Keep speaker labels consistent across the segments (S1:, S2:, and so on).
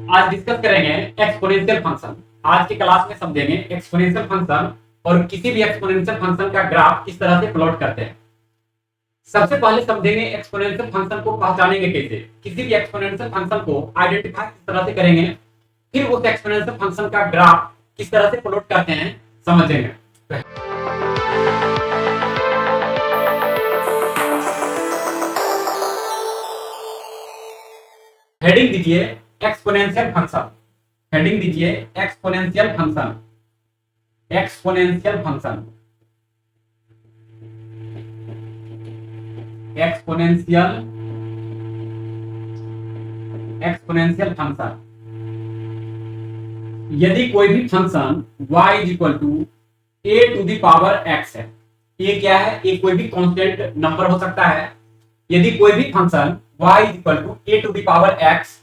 S1: आज डिस्कस करेंगे exponential function. आज की क्लास में समझेंगे एक्सपोनेंशियल फंक्शन और किसी भी एक्सपोनेंशियल फंक्शन का ग्राफ किस तरह से प्लॉट करते हैं। सबसे पहले समझेंगे एक्सपोनेंशियल फंक्शन को पहचानेंगे कैसे, किसी भी एक्सपोनेंशियल फंक्शन को आइडेंटिफाई किस तरह से करेंगे, फिर उस एक्सपोनेंशियल फंक्शन का ग्राफ किस तरह से प्लॉट करते हैं समझेंगे। हेडिंग दीजिए एक्सपोनेंशियल फंक्शन। हेडिंग दीजिए exponential function. Exponential function. Exponential exponential function. यदि कोई भी function y is equal to a to the power x है, ये क्या है, ये कोई भी कांस्टेंट नंबर हो सकता है। यदि कोई भी function y is equal to a to the power x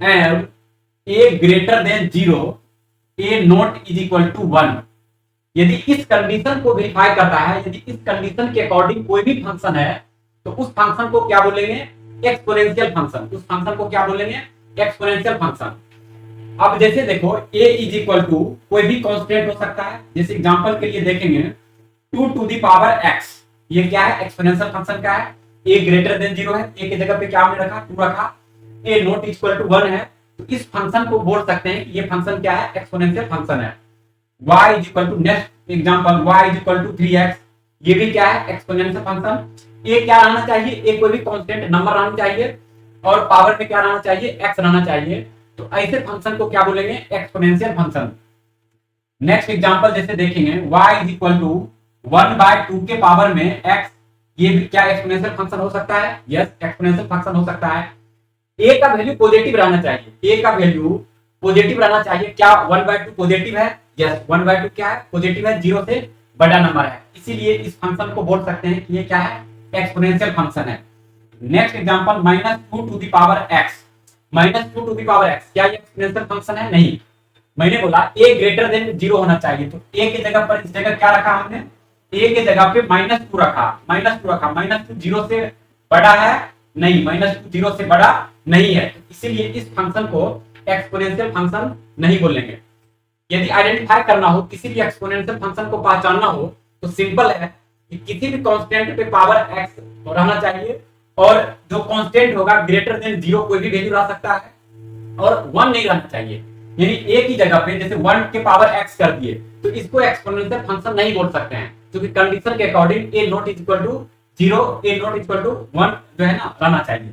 S1: and a greater than 0, a not is equal to 1, यदि इस कंडीशन को वेरीफाई करता है, यदि इस कंडीशन के अकॉर्डिंग कोई भी फंक्शन है, तो उस फंक्शन को क्या बोलेंगे, एक्सपोनेंशियल फंक्शन। उस फंक्शन को क्या बोलेंगे, एक्सपोनेंशियल फंक्शन। अब जैसे देखो a इज इक्वल टू कोई भी कांस्टेंट हो सकता है, जैसे एग्जांपल के लिए देखेंगे 2 टू द पावर x, ये क्या है, एक्सपोनेंशियल फंक्शन का है। a ग्रेटर देन 0 है, a की जगह पे क्या हमने रखा, 2 रखा। a नॉट इक्वल टू 1 है, तो इस फंक्शन को बोल सकते हैं कि ये फंक्शन क्या है, एक्सपोनेंशियल फंक्शन है। y is equal to, next example y is equal to 3x, ये भी क्या है, एक्सपोनेंशियल फंक्शन। a क्या रहना चाहिए, a कोई भी कांस्टेंट नंबर रहना चाहिए और पावर में क्या रहना चाहिए, x रहना चाहिए। तो ऐसे फंक्शन को क्या बोलेंगे, एक्सपोनेंशियल फंक्शन। नेक्स्ट एग्जांपल जैसे देखेंगे y इज इक्वल टू 1/2 के पावर में x, ये भी क्या एक्सपोनेंशियल फंक्शन हो सकता है, यस एक्सपोनेंशियल फंक्शन हो सकता है। a का वैल्यू पॉजिटिव रहना चाहिए, a का वैल्यू पॉजिटिव रहना चाहिए। क्या 1/2 पॉजिटिव है, यस 1/2 क्या है, पॉजिटिव है, 0 से बड़ा नंबर है, इसीलिए इस फंक्शन को बोल सकते हैं कि ये क्या है, एक्सपोनेंशियल फंक्शन है। Next example -2 to the power x, -2 to the power x, क्या ये एक्सपोनेंशियल फंक्शन है, नहीं। मैंने बोला a ग्रेटर देन 0 होना चाहिए, तो a की जगह पर इस जगह क्या रखा हमने, a की जगह पे -2 रखा, -2 रखा। -2 0 से बड़ा है, नहीं, -2 0 से बड़ा नहीं है, तो इसीलिए इस फंक्शन को एक्सपोनेंशियल फंक्शन नहीं बोलेंगे। यदि आइडेंटिफाई करना हो, किसी भी एक्सपोनेंशियल फंक्शन को पहचानना हो, तो सिंपल है कि किसी भी कांस्टेंट पे पावर x रहना चाहिए और जो कांस्टेंट होगा ग्रेटर देन 0, कोई भी वैल्यू रह सकता है और 1 नहीं रहना चाहिए। यानी a की जगह पे जैसे 1 के पावर x कर दिए, तो इसको एक्सपोनेंशियल फंक्शन नहीं बोल सकते हैं, क्योंकि कंडीशन के according a not is equal to 0, a not equal to 1 जो है ना रहना चाहिए।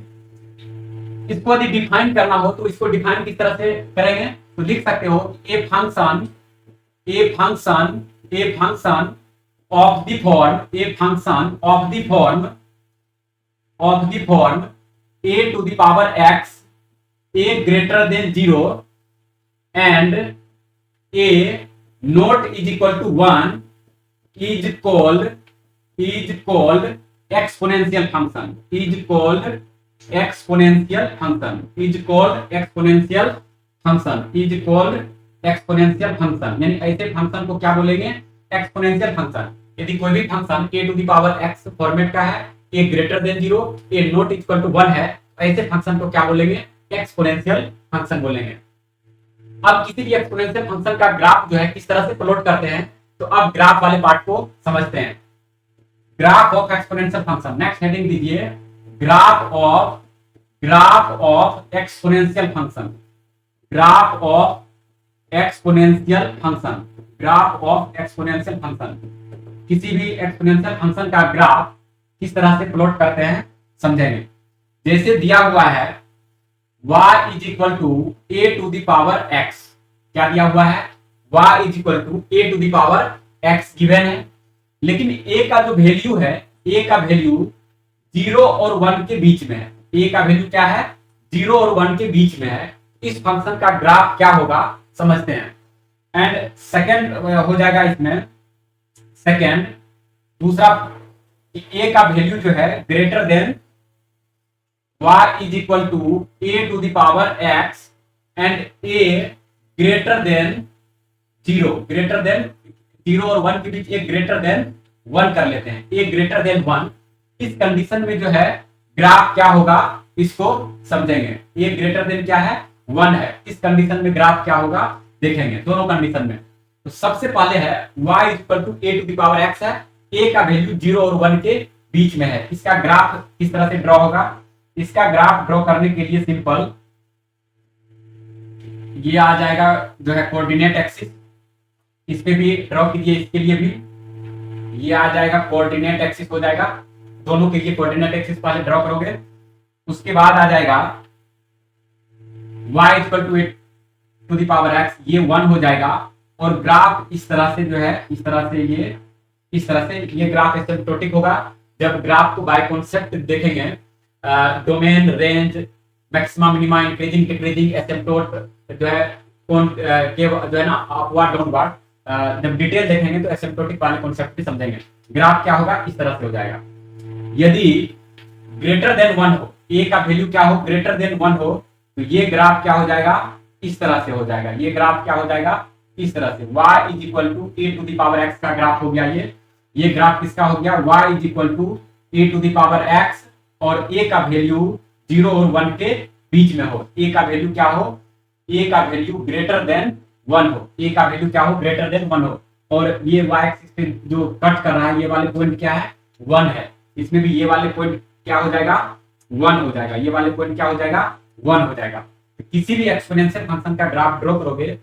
S1: इसको यदि डिफाइन करना हो तो इसको डिफाइन किस तरह से करेंगे, तो लिख सकते हो a function of the form, a function of the form a to the power x, a greater than 0 and a not is equal to 1 is called exponential function, is called exponential function, is called exponential function, is called exponential function. यानी ऐसे function को क्या बोलेंगे, exponential function. यदि कोई भी function a to the power x format का है, a greater than 0, a not equal to 1 है, ऐसे फंक्शन को क्या बोलेंगे, एक्सपोनेंशियल फंक्शन बोलेंगे। अब किसी भी एक्सपोनेंशियल फंक्शन का ग्राफ जो है किस तरह से प्लॉट करते हैं, तो अब ग्राफ वाले पार्ट को समझते हैं। Graph of exponential function. Next heading दीजिए graph of exponential function, graph of exponential function, graph of exponential function. किसी भी एक्सपोनेंशियल फंक्शन का ग्राफ किस तरह से प्लॉट करते हैं समझेंगे। जैसे दिया हुआ है y is equal to a to the power x, क्या दिया हुआ है, y is equal to a to the power x given है, लेकिन a का जो वैल्यू है, a का वैल्यू 0 और 1 के बीच में है। a का वैल्यू क्या है, 0 और 1 के बीच में है। इस फंक्शन का ग्राफ क्या होगा समझते हैं। एंड सेकंड हो जाएगा इसमें, सेकंड दूसरा a का वैल्यू जो है greater than y is equal to a to the power x and a greater than 0, greater than 0 और 1 के बीच a ग्रेटर देन 1 कर लेते हैं, a ग्रेटर देन 1। इस कंडीशन में जो है ग्राफ क्या होगा इसको समझेंगे। a ग्रेटर देन क्या है 1 है, इस कंडीशन में ग्राफ क्या होगा देखेंगे दोनों कंडीशन में। तो सबसे पहले है y equal to a to the power x है, a का वैल्यू 0 और 1 के बीच में है। इसका ग्राफ किस तरह से ड्रॉ होगा? इसका ग्राफ ड्रॉ करने के लिए सिंपल ये आ जाएगा जो है कोऑर्डिनेट एक्सिस, इस पे भी ड्रॉ कीजिए, इसके लिए भी ये आ जाएगा कोऑर्डिनेट एक्सिस हो जाएगा, दोनों के लिए कोऑर्डिनेट एक्सिस पहले ड्रॉ करोगे, उसके बाद आ जाएगा y equal to a to the power x, ये 1 हो जाएगा। और ग्राफ इस तरह से जो है इस तरह से ये ग्राफ एसिम्प्टोटिक होगा। जब ग्राफ को बाय कॉन्सेप्ट देखेंगे domain range maximum minima increasing decreasing asymptote जो है जो है ना अपवर्ड डाउनवर्ड, जब डिटेल देखेंगे तो एसिम्प्टोटिक वाले कॉन्सेप्ट भी समझेंगे। ग्राफ क्या होगा इस तरह से हो जाएगा। यदि ग्रेटर देन 1 हो, a का वैल्यू क्या हो ग्रेटर देन 1 हो, तो ये ग्राफ क्या हो जाएगा इस तरह से हो जाएगा। ये ग्राफ क्या हो जाएगा इस तरह से y is equal to a to the power x का ग्राफ हो गया। ये ग्राफ किसका हो गया y is equal to a to the power x और a का वैल्यू 0 और 1 के बीच में हो। a का वैल्यू क्या हो, a का वैल्यू ग्रेटर देन 1 हो, a का वैल्यू क्या हो ग्रेटर देन 1 हो। और ये y एक्सिस पे जो कट कर रहा है ये वाले पॉइंट क्या है 1 है, इसमें भी ये वाले पॉइंट क्या हो जाएगा 1 हो जाएगा, ये वाले पॉइंट क्या हो जाएगा 1 हो जाएगा। तो किसी भी एक्सपोनेंशियल फंक्शन का ग्राफ ड्रॉ करोगे,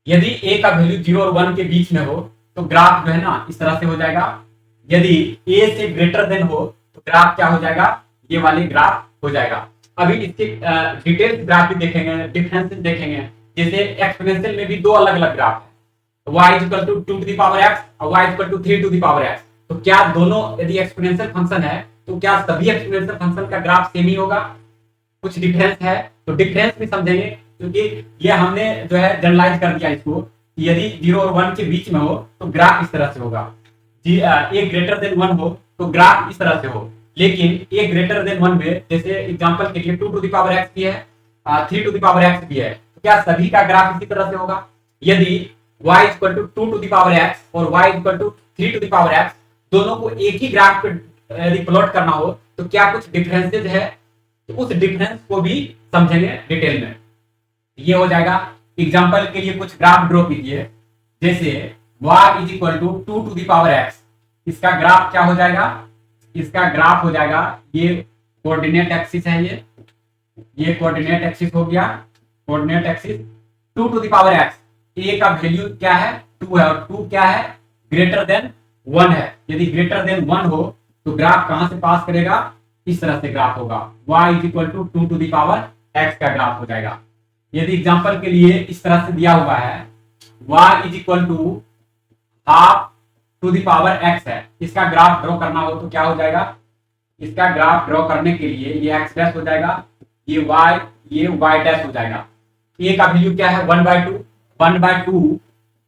S1: यदि a का वैल्यू 0 और 1 के बीच में हो तो ग्राफ जो है ना इस तरह से हो जाएगा। यदि a से ग्रेटर देन हो तो ग्राफ क्या हो जाएगा ये वाले ग्राफ हो जाएगा। अभी इसके डिटेल ग्राफ भी देखेंगे, डिफरेंसेस देखेंगे। जैसे एक्सपोनेंशियल में भी दो अलग अलग ग्राफ है, y equal to 2 to the power x और y equal to 3 to the power x। तो क्या दोनों यदि एक्सपोनेंशियल फंक्शन है तो क्या सभी एक्सपोनेंशियल फंक्शन का ग्राफ सेम ही होगा? कुछ डिफरेंस है तो डिफरेंस भी समझेंगे, क्योंकि ये हमने जो है जनरलाइज कर दिया इसको। यदि 0 और 1 के बीच में हो तो ग्राफ इस तरह से होगा, a ग्रेटर देन 1 हो तो ग्राफ इस तरह से हो। लेकिन a ग्रेटर देन 1 में जैसे एग्जांपल के लिए 2 टू द पावर x भी है, 3 टू द पावर x भी है, तो क्या सभी का ग्राफ इसी तरह से होगा? यदि y equal to 2 to the power x और y equal to 3 to the power x दोनों को एक ही ग्राफ पे यदि प्लॉट करना हो तो क्या कुछ डिफरेंसेस है? तो उस डिफरेंस को भी समझेंगे डिटेल में। ये हो जाएगा। एग्जांपल के लिए कुछ ग्राफ ड्रॉ कीजिए, जैसे y is equal to 2 to the power x, इसका ग्राफ क्या हो जाएगा? इसका ग्राफ हो जाएगा ये कोऑर्डिनेट एक्सिस है, ये कोऑर्डिनेट एक्सिस हो गया। Coordinate axis 2 to the power x, a का वैल्यू क्या है 2 है और 2 क्या है ग्रेटर देन 1 है। यदि ग्रेटर देन 1 हो तो ग्राफ कहां से पास करेगा? इस तरह से ग्राफ होगा, y is equal to 2 to the power x का ग्राफ हो जाएगा। यदि एग्जांपल के लिए इस तरह से दिया हुआ है y is equal to half to the power x है, इसका ग्राफ ड्रॉ करना हो तो क्या हो जाएगा? इसका ग्राफ ड्रॉ करने के लिए ये x डैश हो जाएगा, ये y डैश हो जाएगा। a का वैल्यू क्या है 1/2, 1/2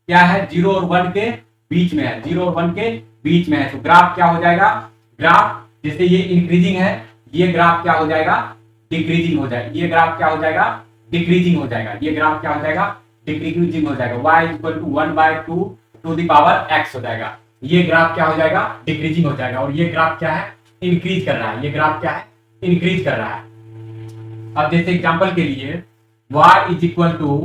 S1: क्या है 0 और 1 के बीच में है, 0 और 1 के बीच में है। तो ग्राफ क्या हो जाएगा? ग्राफ जैसे ये इंक्रीजिंग है, ये ग्राफ क्या हो जाएगा डिक्रीजिंग हो जाएगा। ये ग्राफ क्या हो जाएगा डिक्रीजिंग हो जाएगा। ये ग्राफ क्या हो जाएगा डिक्रीजिंग हो जाएगा। y equal to 1/2 to the power x हो जाएगा। ये ग्राफ क्या हो जाएगा डिक्रीजिंग हो जाएगा। और ये ग्राफ क्या है इंक्रीज कर रहा है, ये ग्राफ क्या है इंक्रीज कर रहा है। अब जैसे एग्जांपल के लिए y is equal to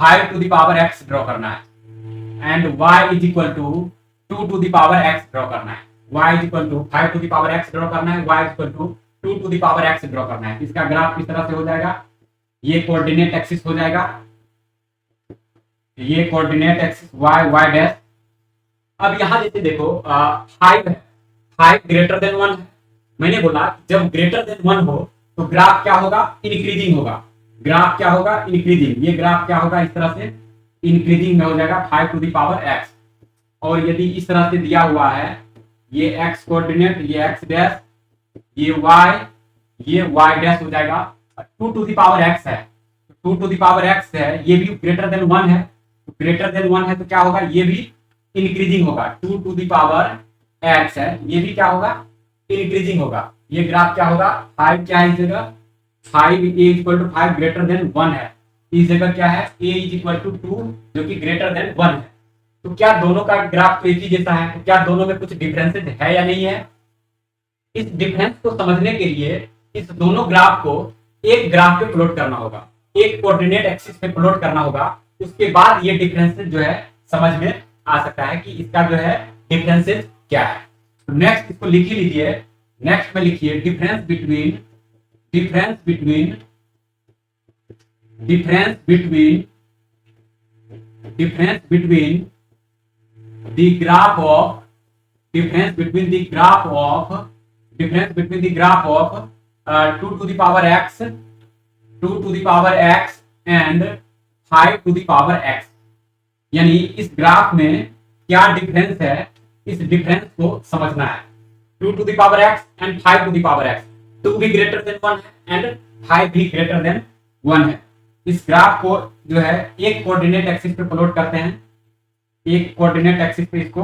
S1: 5 to the power x draw करना है and y is equal to 2 to the power x draw करना है। y is equal to 5 to the power x draw करना है, y is equal to 2 to the power x draw करना है। इसका graph किस तरह से हो जाएगा? ये कोऑर्डिनेट एक्सिस हो जाएगा, ये कोऑर्डिनेट एक्सिस y डैश। अब यहां जैसे देखो 5 है, 5 ग्रेटर देन 1 है। मैंने बोला जब ग्रेटर देन 1 हो तो ग्राफ क्या होगा इंक्रीजिंग होगा। ग्राफ क्या होगा इंक्रीजिंग। ये ग्राफ क्या होगा इस तरह से इंक्रीजिंग में हो जाएगा 5 टू द पावर x। और यदि इस तरह से दिया हुआ है ये x कोऑर्डिनेट, ये x डैश, ये y डैश हो जाएगा। 2 टू द पावर x है, 2 टू द पावर x है, ये भी ग्रेटर देन 1 है, तो ग्रेटर देन 1 है तो क्या होगा ये भी इंक्रीजिंग होगा। 2 टू द पावर x है, ये भी क्या होगा इंक्रीजिंग होगा। ये ग्राफ क्या होगा 5 क्या है इस जगह 5 a equal to 5 greater than 1 है, इस जगह क्या है a इज इक्वल टू 2 जो कि ग्रेटर देन 1 है। तो क्या दोनों का ग्राफ तो एक ही जैसा है? तो क्या दोनों में कुछ डिफरेंसेस है या नहीं है? इस डिफरेंस को समझने के लिए इस दोनों ग्राफ को एक ग्राफ पे प्लॉट करना होगा। एक कोऑर्डिनेट एक्सिस पे प्लॉट करना होगा, उसके बाद ये डिफरेंसेस जो है समझ में आ सकता है कि इसका जो है डिफरेंसेस क्या है। तो नेक्स्ट इसको लिख ही लीजिए। नेक्स्ट में लिखिए difference between difference between difference between difference between the graph of difference between the graph of 2 to the power x and 5 to the power x। यानी इस ग्राफ में क्या डिफरेंस है, इस डिफरेंस को समझना है। 2 to the power x and 5 to the power x, 2 भी ग्रेटर देन 1 है एंड 5 भी ग्रेटर देन 1 है। इस ग्राफ को जो है एक कोऑर्डिनेट एक्सिस पे प्लॉट करते हैं, एक कोऑर्डिनेट एक्सिस पे इसको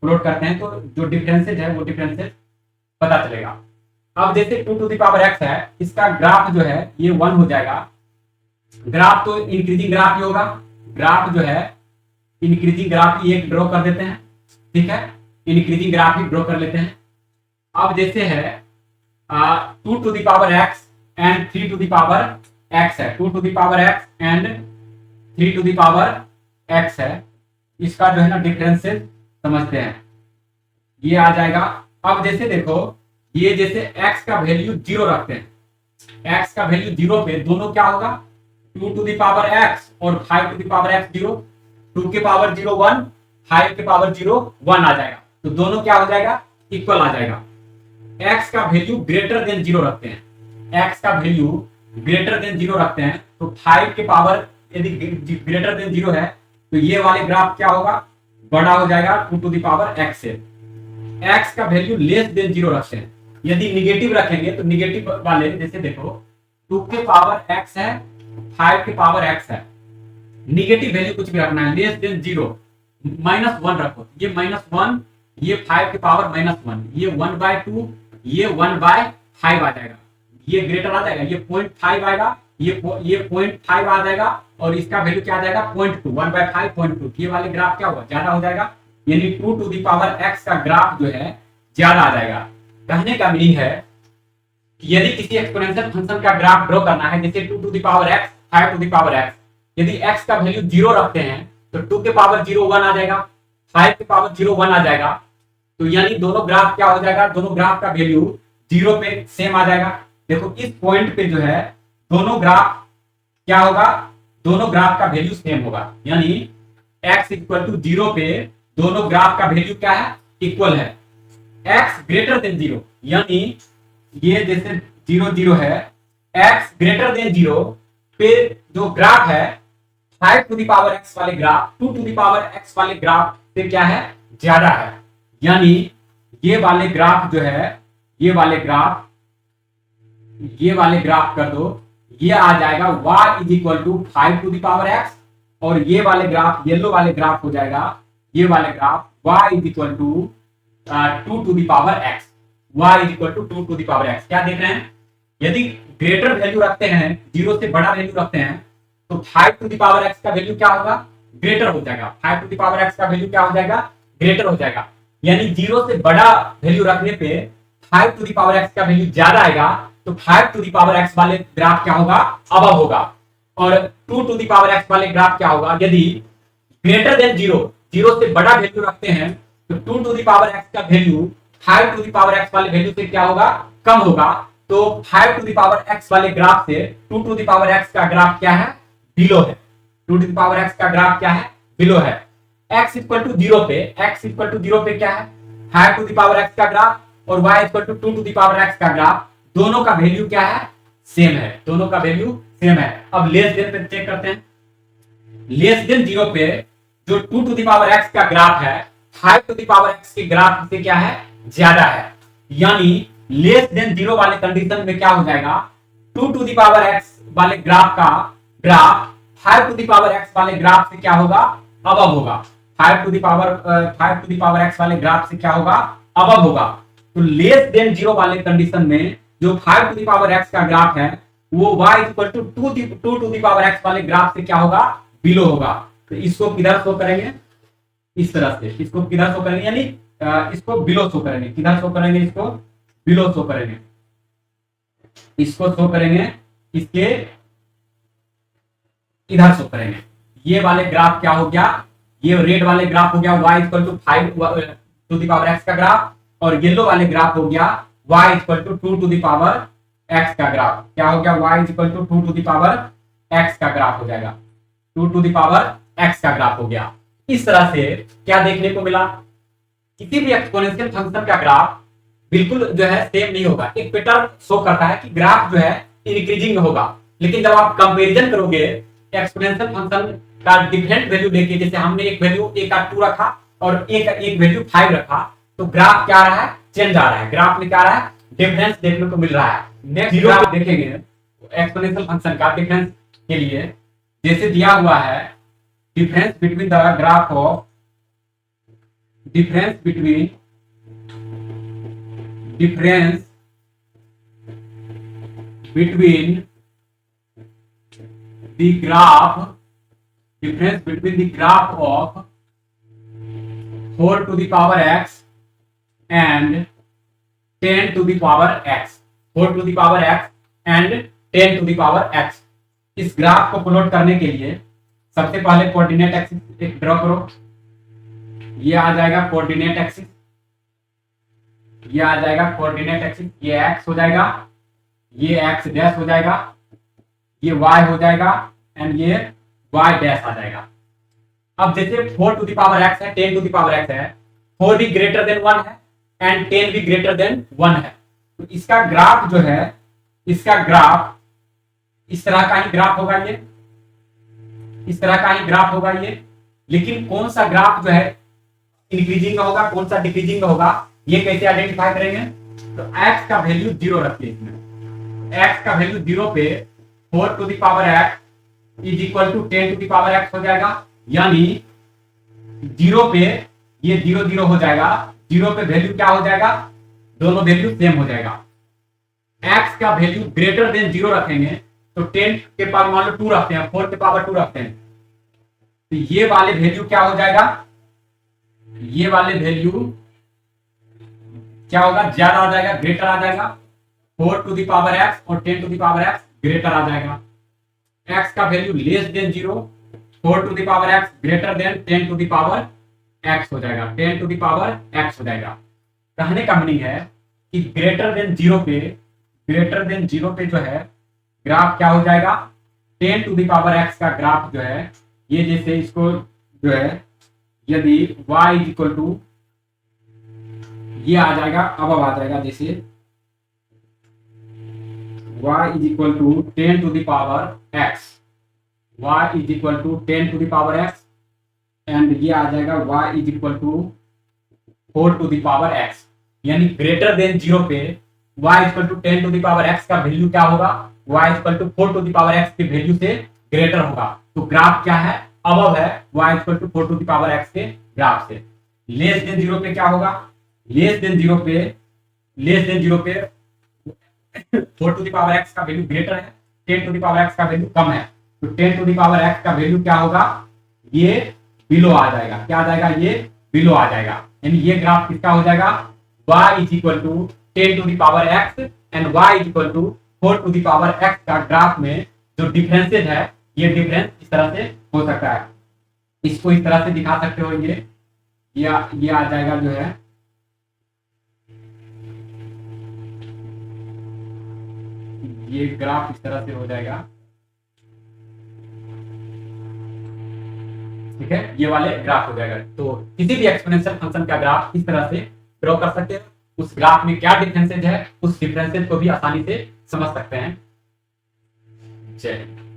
S1: प्लॉट करते हैं, तो जो डिफरेंसेस है वो डिफरेंसेस पता चलेगा। अब जैसे 2 to the power x है, इसका ग्राफ जो है ये 1 हो जाएगा। ग्राफ तो इंक्रीजिंग ग्राफ ही होगा, ग्राफ जो है इंक्रीजिंग ग्राफ ही एक ड्रॉ कर देते हैं, ठीक है, इंक्रीजिंग ग्राफ ही ड्रॉ कर लेते हैं। अब जैसे है 2 to the power x and 3 to the power x है, 2 to the power x and 3 to the power x है, इसका जो है ना डिफरेंसेस समझते हैं, ये आ जाएगा। अब जैसे देखो ये जैसे x का वैल्यू 0 रखते हैं, x का वैल्यू 0 पे दोनों क्या होगा, 2 to the power x और 5 to the power x 0, 2 के पावर 0 1, 5 के पावर 0 1 आ जाएगा, तो दोनों क्या हो जाएगा, इक्वल आ जाएगा। x का वैल्यू ग्रेटर देन 0 रखते हैं, x का वैल्यू ग्रेटर देन 0 रखते हैं, तो 5 के पावर यदि ग्रेटर देन 0 है तो ये वाले ग्राफ क्या होगा, बड़ा हो जाएगा 2 to the power x से। x का वैल्यू लेस देन 0 रखते हैं, यदि निगेटिव रखेंगे तो निगेटिव वाले जैसे देखो 2 के पावर x है, 5 के पावर x है, निगेटिव वैल्यू कुछ भी रखना है, लेस देन 0, -1 रखो, ये -1, ये 5 के पावर -1, ये 1/2, ये 1/5 आ जाएगा, ये ग्रेटर आ जाएगा, ये 0.5 आएगा, ये 0.5 आ जाएगा और इसका वैल्यू क्या आ जाएगा 0.2, 1/5 0.2, ये वाले ग्राफ क्या होगा, ज्यादा हो जाएगा, यानी 2 to the power x का ग्राफ जो है ज्यादा आ जाएगा। कहने का मीनिंग है कि यदि किसी एक्सपोनेंशियल फंक्शन का ग्राफ ड्रॉ करना है, जैसे 2 to the power x 5 to the power x, यदि x का वैल्यू 0 रखते हैं तो 2 के पावर 0 1 आ जाएगा, 5 के पावर 0 1 आ जाएगा, तो यानी दोनों ग्राफ क्या हो जाएगा, दोनों ग्राफ का वैल्यू 0 पे सेम आ जाएगा। देखो इस पॉइंट पे जो है दोनों ग्राफ क्या होगा, दोनों ग्राफ का वैल्यू सेम होगा, यानी x इक्वल टू 0 पे दोनों ग्राफ का वैल्यू क्या है, इक्वल है। x ग्रेटर देन 0, यानी ये जैसे 0 0 है, x ग्रेटर देन 0 पे जो ग्राफ है 5 to the power x वाले graph 2 to the power x वाले ग्राफ से क्या है, ज्यादा है, यानी ये वाले ग्राफ जो है, ये वाले ग्राफ कर दो, ये आ जाएगा y is equal to 5 to the power x, और ये वाले ग्राफ येलो वाले ग्राफ हो जाएगा, ये वाले graph y is equal to 2 to the power x, y is equal to 2 to the power x। क्या देख रहे हैं, यदि ग्रेटर वैल्यू रखते हैं, 0 से बड़ा वैल्यू रखते हैं, तो 5 to the power x का वैल्यू क्या होगा, ग्रेटर हो जाएगा, 5 to the power x का वैल्यू क्या हो जाएगा, ग्रेटर हो जाएगा, यानी 0 से बड़ा वैल्यू रखने पे 5 to the power x का वैल्यू ज्यादा आएगा, तो 5 to the power x वाले ग्राफ क्या होगा, अबव होगा, और 2 to the power x वाले ग्राफ क्या होगा, यदि ग्रेटर देन 0, 0 से बड़ा वैल्यू रखते हैं, तो 2 to the power x का value 5 to the power x वाले वैल्यू से क्या होगा, कम होगा, तो 5 to the power x वाले ग्राफ से 2 to the power x का ग्राफ क्या है, बिलो है, 2 to the power x का ग्राफ क्या है, बिलो है। x इक्वल टू 0 पे, x इक्वल टू 0 पे क्या है, 5 to the power x का ग्राफ, और y equal to 2 to the power x का ग्राफ, दोनों का वैल्यू क्या है, सेम है, दोनों का वैल्यू सेम है। अब लेस देन पे चेक करते हैं, लेस देन 0 पे जो 2 to the power x का ग्राफ है 5 to the power x के ग्राफ से क्या है, ज्यादा है, यानी लेस देन 0 वाले कंडीशन में क्या हो जाएगा, 2 to the power x वाले ग्राफ का graph 5 to the power x वाले ग्राफ से क्या होगा, अबव होगा, 5 to the power x वाले ग्राफ से क्या होगा, अबव होगा। तो लेस देन 0 वाले कंडीशन में जो 5 to the power x का ग्राफ है वो y equal to 2 to the power x वाले ग्राफ से क्या होगा, बिलो होगा। तो इसको किधर शो करेंगे, इस तरह से, इसको किधर शो करेंगे, यानी इसको बिलो शो करेंगे, किधर शो करेंगे, इसको बिलो शो करेंगे, इसको शो करेंगे इसके इधर शो करेंगे। ये वाले ग्राफ क्या हो गया, ये रेड वाले ग्राफ हो गया y equal to 5 to the power x का ग्राफ, और येलो वाले ग्राफ हो गया y equal to 2 to the power x का ग्राफ। क्या हो गया, y equal to 2 to the power x का ग्राफ हो जाएगा, 2 टू द पावर x का ग्राफ हो गया। इस तरह से क्या देखने को मिला, किसी भी एक्सपोनेंशियल फंक्शन का ग्राफ बिल्कुल जो है सेम नहीं होगा। एक पैटर्न शो करता है कि ग्राफ जो है इंक्रीजिंग में होगा, लेकिन जब आप कंपैरिजन करोगे एक्सपोनेंशियल फंक्शन का डिफरेंट वैल्यू लेके, जैसे हमने एक वैल्यू एक का 2 रखा और एक वैल्यू 5 रखा, तो ग्राफ क्या आ रहा है, चेंज आ रहा है, ग्राफ में क्या आ रहा है, डिफरेंस देखने को मिल रहा है। नेक्स्ट ग्राफ देखेंगे एक्सपोनेंशियल फंक्शन का डिफरेंस के लिए, जैसे दिया हुआ है difference between the graph of difference between the graph of 4 to the power x and 10 to the power x, 4 to the power x and 10 to the power x। इस graph को plot करने के लिए सबसे पहले कोऑर्डिनेट एक्सिस ड्रॉ करो। ये आ जाएगा कोऑर्डिनेट एक्सिस, ये आ जाएगा कोऑर्डिनेट एक्सिस, ये x हो जाएगा, ये x डैश हो जाएगा, ये y हो जाएगा एंड ये y डैश आ जाएगा। अब जैसे 4 टू द पावर x है, 10 टू द पावर x है, 4 भी ग्रेटर देन 1 है एंड 10 भी ग्रेटर देन 1 है, तो इसका ग्राफ जो है, इसका ग्राफ इस तरह का ही ग्राफ होगा, ये इस तरह का ही ग्राफ होगा ये। लेकिन कौन सा ग्राफ जो है इंक्रीजिंग का होगा, कौन सा डिक्रीजिंग का होगा, ये कैसे आइडेंटिफाई करेंगे, तो x का वैल्यू 0 रखिए इसमें। x का वैल्यू 0 पे 4 to the power x is equal to 10 to the power x हो जाएगा, यानी 0 पे ये 0 0 हो जाएगा, 0 पे वैल्यू क्या हो जाएगा, दोनों वैल्यू सेम हो जाएगा। x का वैल्यू ग्रेटर देन 0 रखेंगे तो 10 के पावर मान लो 2 रखते हैं, 4 के पावर 2 रखते हैं, तो ये वाले वैल्यू क्या हो जाएगा, ये वाले वैल्यू क्या होगा, ज्यादा आ जाएगा, ग्रेटर आ जाएगा। 4 टू द पावर x और 10 to the power x greater आ जाएगा। x का value less than 0, 4 to the power x greater than 10 to the power x हो जाएगा, 10 टू द पावर x हो जाएगा। कहने का मीनिंग है कि ग्रेटर देन 0 पे, ग्रेटर देन 0 पे जो है ग्राफ क्या हो जाएगा, 10 टू द पावर x का ग्राफ जो है, ये जैसे इसको जो है यदि y इज इक्वल टू, ये आ जाएगा, अब आ जाएगा जैसे y is equal to 10 to the power x, y is equal to 10 to the power x and ये आ जाएगा y is equal to 4 to the power x, यानी ग्रेटर देन 0 पे y equal to 10 to the power x का value क्या होगा, y equal to 4 to the power x के value से ग्रेटर होगा। तो ग्राफ क्या है, अबव है y equal to 4 to the power x के ग्राफ से। लेस देन 0 पे क्या होगा, लेस देन 0 पे, लेस देन 0 पे 4 टू द पावर x का वैल्यू ग्रेटर है, 10 टू द पावर x का वैल्यू कम है, तो 10 टू द पावर x का वैल्यू क्या होगा, ये बिलो आ जाएगा। क्या आ जाएगा, ये बिलो आ जाएगा, यानी ये ग्राफ किसका हो जाएगा, y is equal to 10 to the power x and y is equal to 4 to the power x का ग्राफ में जो डिफरेंसेज है, ये डिफरेंस इस तरह से हो सकता है। इसको इस तरह से दिखा सकते हो, ये आ जाएगा जो है, ये ग्राफ इस तरह से हो जाएगा, ठीक है, ये वाले ग्राफ हो जाएगा। तो किसी भी एक्सपोनेंशियल फंक्शन का ग्राफ इस तरह से ड्रॉ कर सकते हैं, उस ग्राफ में क्या डिफरेंसेज है, उस डिफरेंसेज को भी आसानी से समझ सकते हैं। चलिए।